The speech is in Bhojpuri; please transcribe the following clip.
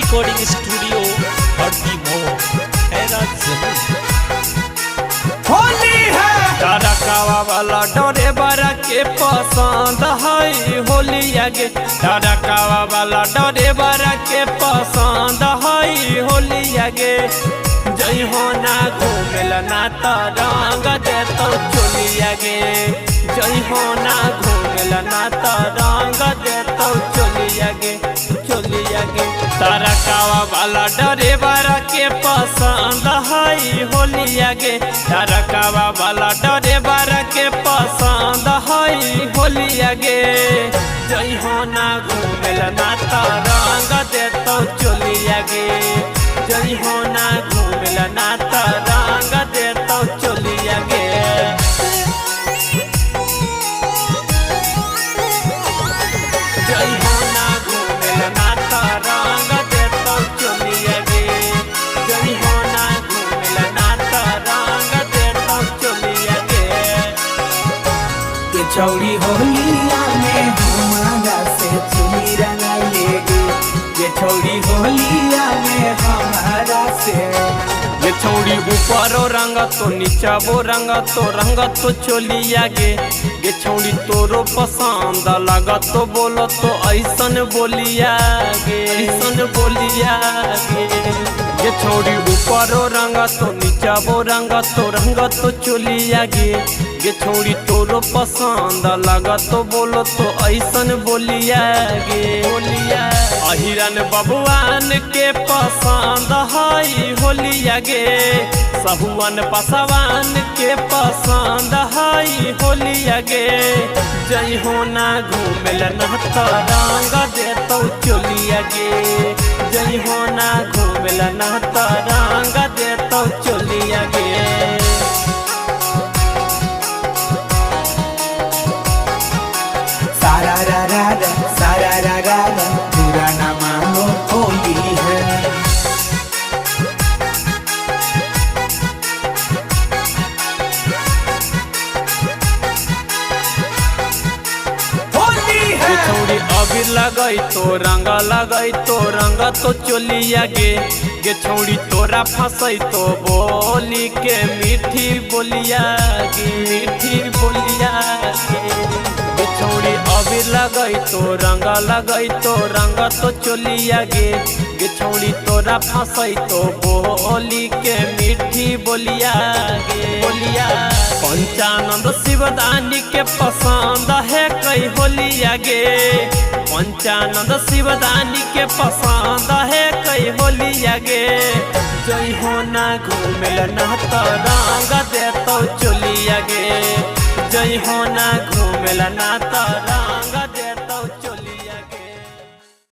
रिकॉर्डिंग स्टूडियो हरदी होली है डरकावा वाला डरे बरा के पसंद है होली आगे डरकावा वाला डरे बरा के पसंद है होली आगे जय हो ना घूमेल ना तो रंग दे तो चोली आगे जय हो ना घूमेल ना तो रंग दे तो चोली आगे डरकावा वाला डरे बरा के पसंद है होली आगे डरकावा वाला डरे बरा के पसंद है होली आगे जय हो ना घूमेल ना तो रंग दे तो चोली आगे जय हो ना घूमेल ना तो रंग दे तो चोली आगे जय हो ना घूमेल ना तो रंग दे तो चोली आगे जय हो ना घूमेल ना तो रंग दे तो चोली आगे ये चौड़ी होलिया में हमारा से चुनी रंगाइएगी ये चौड़ी होलिया में हमारा से ये छौड़ी ऊपरो रंग तो नीचा वो रंग तो चोली आगे ये छौड़ी तोरो पसंद लगा तो बोलो तो ऐसन बोलिया गे ऐसन बोलिया गे ये छौड़ी ऊपरो रंग तो नीचा वो रंग तो चोली आगे ये छौड़ी तोरो पसंद लगा तो बोलो तो ऐसन बोलिया गे बोलिया अहिरन बबुआन के पसंद है होली आगे सहुआन पसवान के पसंद है होली आगे जय हो ना घूमेल ना तो रंग दे तो चोली आगे जय हो ना घूमेल ना तो रंग दे तो चोली आगे सारा रा पूरा ना मानो होली है छौड़ी अबीर लगई तो रंग तो चोली आगे गे छौड़ी तोरा फंसई तो बोली के मीठी बोलिया गे मीठी बोलिया गे छौड़ी अबीर लगई तो रंग तो चोली आगे गे छौड़ी तोरा फंसई तो बोली के मीठी बोलिया गे बोलिया पंचानंद शिवदानी के पसंद है कई होली आगे पंचानंद शिवदानी के पसंद है कई होली आगे जय हो ना घूमेल ना तो रंग दे तो चोली आगे जय हो ना घूमेल ना